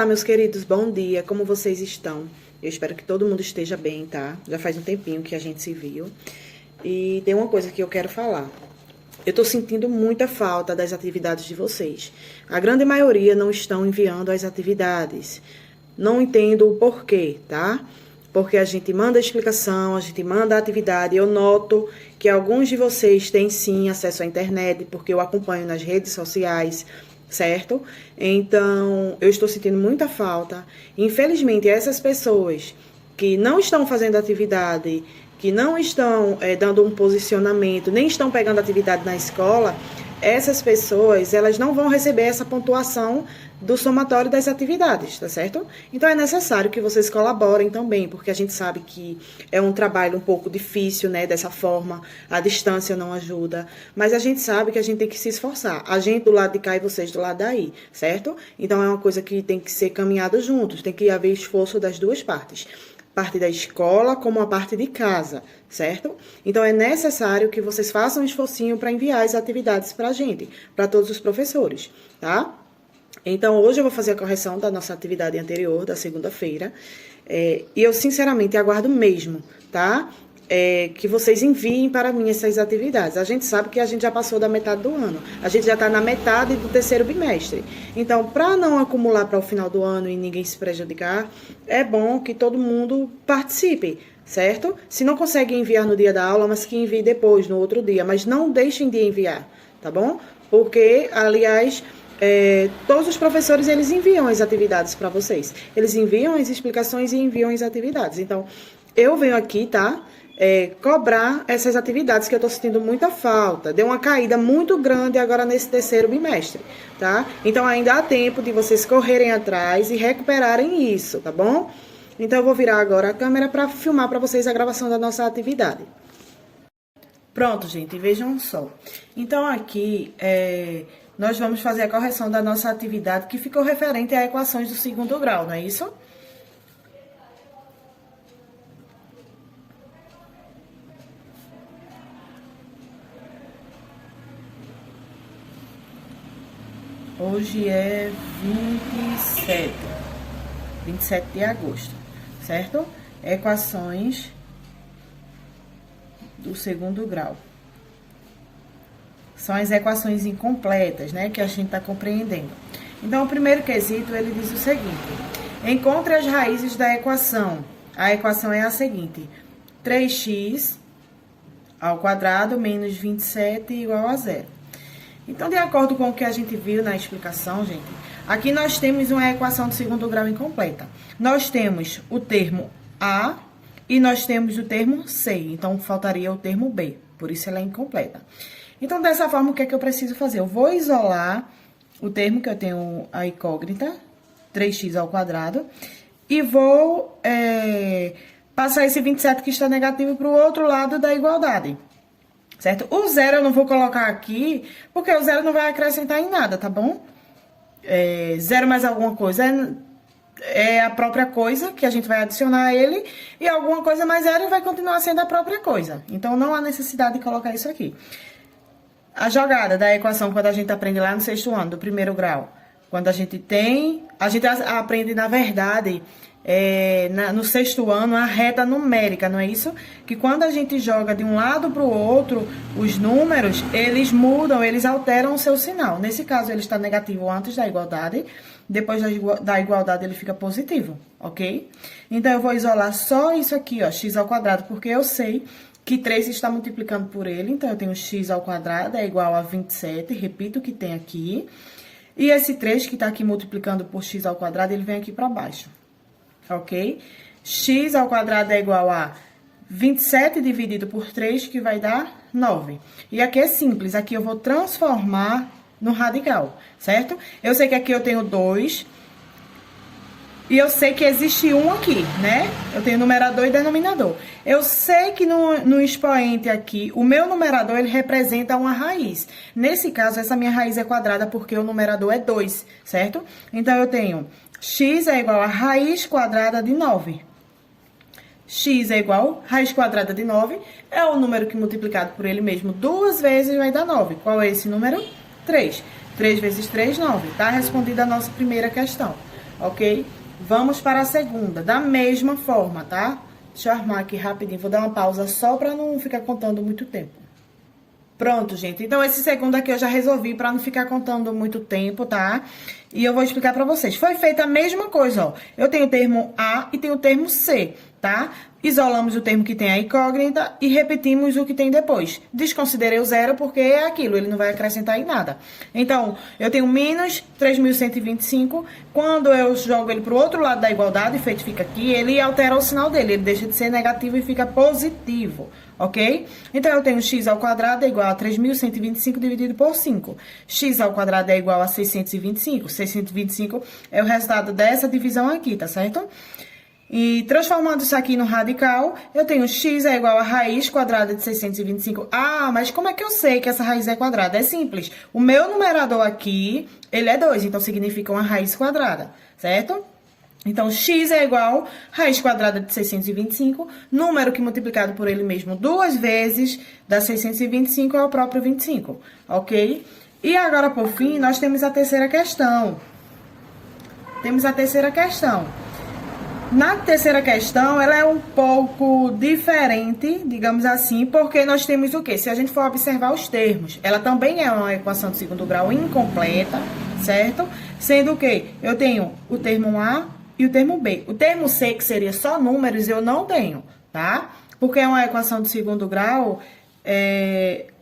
Olá, meus queridos, bom dia, como vocês estão? Eu espero que todo mundo esteja bem, tá? Já faz um tempinho que a gente se viu. E tem uma coisa que eu quero falar. Eu tô sentindo muita falta das atividades de vocês. A grande maioria não estão enviando as atividades. Não entendo o porquê, tá? Porque a gente manda a explicação, a gente manda a atividade. Eu noto que alguns de vocês têm sim acesso à internet, porque eu acompanho nas redes sociais, certo? Então, eu estou sentindo muita falta. Infelizmente, essas pessoas que não estão fazendo atividade, que não estão dando um posicionamento, nem estão pegando atividade na escola, essas pessoas, elas não vão receber essa pontuação do somatório das atividades, tá certo? Então, é necessário que vocês colaborem também, porque a gente sabe que é um trabalho um pouco difícil, né, dessa forma, a distância não ajuda, mas a gente sabe que a gente tem que se esforçar, a gente do lado de cá e vocês do lado daí, certo? Então, é uma coisa que tem que ser caminhada juntos, tem que haver esforço das duas partes. Parte da escola como a parte de casa, certo? Então, é necessário que vocês façam um esforcinho para enviar as atividades para a gente, para todos os professores, tá? Então, hoje eu vou fazer a correção da nossa atividade anterior, da segunda-feira, e eu, sinceramente, aguardo mesmo, tá? Que vocês enviem para mim essas atividades. A gente sabe que a gente já passou da metade do ano, a gente já está na metade do terceiro bimestre. Então, para não acumular para o final do ano e ninguém se prejudicar, é bom que todo mundo participe, certo? Se não consegue enviar no dia da aula, mas que envie depois, no outro dia, mas não deixem de enviar, tá bom? Porque, aliás, todos os professores, eles enviam as atividades para vocês. Eles enviam as explicações e enviam as atividades. Então, eu venho aqui, tá? Cobrar essas atividades que eu tô sentindo muita falta. Deu uma caída muito grande agora nesse terceiro bimestre, tá? Então, ainda há tempo de vocês correrem atrás e recuperarem isso, tá bom? Então, eu vou virar agora a câmera para filmar para vocês a gravação da nossa atividade. Pronto, gente, vejam só. Então, aqui, nós vamos fazer a correção da nossa atividade que ficou referente a equações do segundo grau, não é isso? Hoje é 27 de agosto, certo? Equações do segundo grau. São as equações incompletas, né, que a gente está compreendendo. Então, o primeiro quesito, ele diz o seguinte: encontre as raízes da equação. A equação é a seguinte: 3x ao quadrado menos 27 igual a 0. Então, de acordo com o que a gente viu na explicação, gente, aqui nós temos uma equação de segundo grau incompleta. Nós temos o termo A e nós temos o termo C. Então, faltaria o termo B, por isso ela é incompleta. Então, dessa forma, o que é que eu preciso fazer? Eu vou isolar o termo que eu tenho a incógnita, 3x ao quadrado, e vou passar esse 27 que está negativo para o outro lado da igualdade. Certo? O zero eu não vou colocar aqui, porque o zero não vai acrescentar em nada, tá bom? Zero mais alguma coisa é a própria coisa que a gente vai adicionar a ele, e alguma coisa mais zero vai continuar sendo a própria coisa. Então, não há necessidade de colocar isso aqui. A jogada da equação, quando a gente aprende lá no sexto ano, do primeiro grau, quando a gente aprende, na verdade, no sexto ano, a reta numérica, não é isso? Que quando a gente joga de um lado para o outro, os números, eles mudam, eles alteram o seu sinal. Nesse caso, ele está negativo antes da igualdade, depois da igualdade ele fica positivo, ok? Então, eu vou isolar só isso aqui, ó, x ao quadrado, porque eu sei que 3 está multiplicando por ele, então eu tenho x ao quadrado é igual a 27, repito o que tem aqui. E esse 3 que está aqui multiplicando por x ao quadrado, ele vem aqui para baixo. Ok? X ao quadrado é igual a 27 dividido por 3, que vai dar 9. E aqui é simples, aqui eu vou transformar no radical, certo? Eu sei que aqui eu tenho 2, e eu sei que existe 1 aqui, né? Eu tenho numerador e denominador. Eu sei que no expoente aqui, o meu numerador, ele representa uma raiz. Nesse caso, essa minha raiz é quadrada porque o numerador é 2, certo? Então, eu tenho x é igual a raiz quadrada de 9. X é igual a raiz quadrada de 9, é o número que multiplicado por ele mesmo 2 vezes vai dar 9. Qual é esse número? 3. 3 vezes 3, 9. Tá respondida a nossa primeira questão. ok? Vamos para a segunda, da mesma forma, tá? Deixa eu arrumar aqui rapidinho, vou dar uma pausa só pra não ficar contando muito tempo. Pronto, gente. Então, esse segundo aqui eu já resolvi pra não ficar contando muito tempo, tá? E eu vou explicar pra vocês. Foi feita a mesma coisa, ó. Eu tenho o termo A e tenho o termo C, tá? Isolamos o termo que tem a incógnita e repetimos o que tem depois. Desconsiderei o zero porque é aquilo, ele não vai acrescentar em nada. Então, eu tenho menos 3.125. Quando eu jogo ele pro outro lado da igualdade, feito fica aqui, ele altera o sinal dele. Ele deixa de ser negativo e fica positivo, ok? Então, eu tenho x ao quadrado é igual a 3.125 dividido por 5. X ao quadrado é igual a 625. 625 é o resultado dessa divisão aqui, tá certo? E transformando isso aqui no radical, eu tenho x é igual a raiz quadrada de 625. Ah, mas como é que eu sei que essa raiz é quadrada? É simples. O meu numerador aqui, ele é 2, então significa uma raiz quadrada, certo? Então, x é igual a raiz quadrada de 625, número que multiplicado por ele mesmo 2 vezes dá 625 é o próprio 25, ok? E agora, por fim, nós temos a terceira questão. Na terceira questão, ela é um pouco diferente, digamos assim, porque nós temos o quê? Se a gente for observar os termos, ela também é uma equação de segundo grau incompleta, certo? Sendo que eu tenho o termo A e o termo B. O termo C, que seria só números, eu não tenho, tá? Porque é uma equação de segundo grau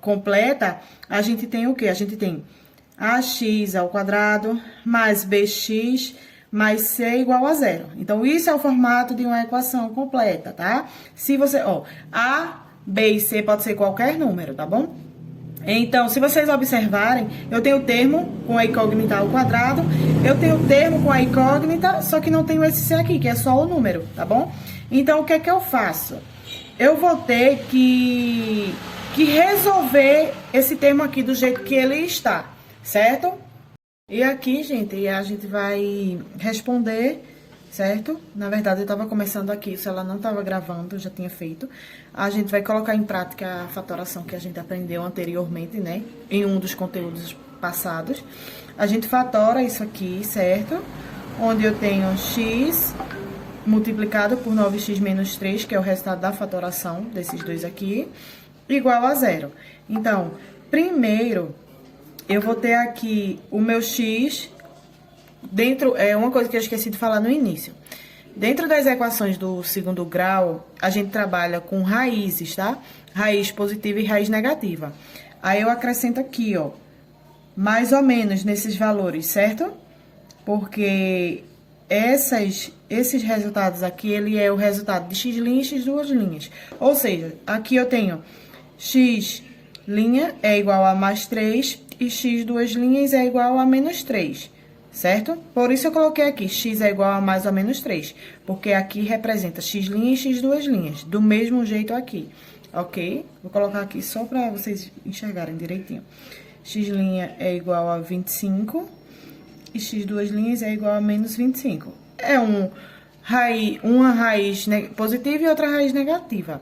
completa, a gente tem o quê? A gente tem ax ao quadrado mais bx mais c igual a zero. Então, isso é o formato de uma equação completa, tá? Se você, ó, A, B e C pode ser qualquer número, tá bom? Então, se vocês observarem, eu tenho o termo com a incógnita ao quadrado, eu tenho o termo com a incógnita, só que não tenho esse C aqui, que é só o número, tá bom? Então, o que é que eu faço? Eu vou ter que resolver esse termo aqui do jeito que ele está, certo? E aqui, gente, a gente vai responder, certo? Na verdade, eu tava começando aqui, se ela não tava gravando, eu já tinha feito. A gente vai colocar em prática a fatoração que a gente aprendeu anteriormente, né? Em um dos conteúdos passados. A gente fatora isso aqui, certo? Onde eu tenho x multiplicado por 9x menos 3, que é o resultado da fatoração desses dois aqui, igual a zero. Então, primeiro, eu vou ter aqui o meu x, dentro, uma coisa que eu esqueci de falar no início. Dentro das equações do segundo grau, a gente trabalha com raízes, tá? Raiz positiva e raiz negativa. Aí eu acrescento aqui, ó, mais ou menos nesses valores, certo? Porque esses resultados aqui, ele é o resultado de x' e x duas linhas. Ou seja, aqui eu tenho x' é igual a mais 3 e x duas linhas é igual a menos 3, certo? Por isso eu coloquei aqui x é igual a mais ou menos 3, porque aqui representa x' e x duas linhas, do mesmo jeito aqui, ok? Vou colocar aqui só para vocês enxergarem direitinho. X' é igual a 25 e x duas linhas é igual a menos 25. É uma raiz positiva e outra raiz negativa.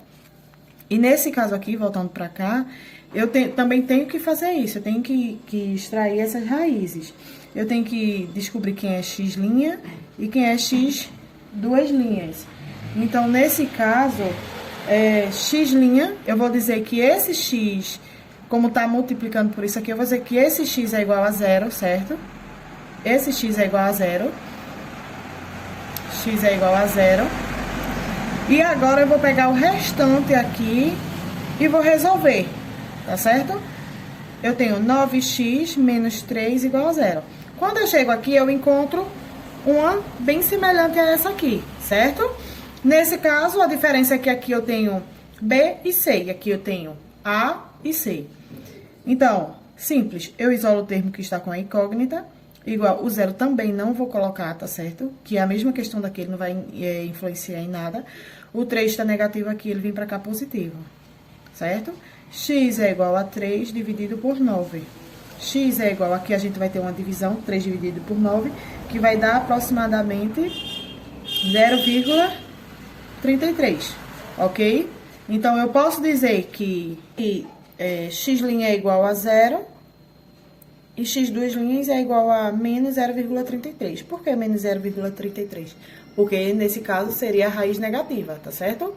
E nesse caso aqui, voltando para cá, eu também tenho que fazer isso, eu tenho que extrair essas raízes. Eu tenho que descobrir quem é x' e quem é x duas linhas. Então, nesse caso, x', eu vou dizer que esse x, como tá multiplicando por isso aqui, eu vou dizer que esse x é igual a zero, certo? Esse x é igual a zero. X é igual a zero. E agora eu vou pegar o restante aqui e vou resolver. Tá certo? Eu tenho 9x menos 3 igual a zero. Quando eu chego aqui, eu encontro uma bem semelhante a essa aqui, certo? Nesse caso, a diferença é que aqui eu tenho B e C, e aqui eu tenho A e C. Então, simples, eu isolo o termo que está com a incógnita, igual o zero também não vou colocar, tá certo? Que é a mesma questão daquele, não vai influenciar em nada. O 3 está negativo aqui, ele vem pra cá positivo, certo? X é igual a 3 dividido por 9. X é igual, aqui a gente vai ter uma divisão, 3 dividido por 9, que vai dar aproximadamente 0,33, ok? Então, eu posso dizer que x' é igual a zero E x duas linhas é igual a menos 0,33. Por que menos 0,33? Porque nesse caso seria a raiz negativa, tá certo?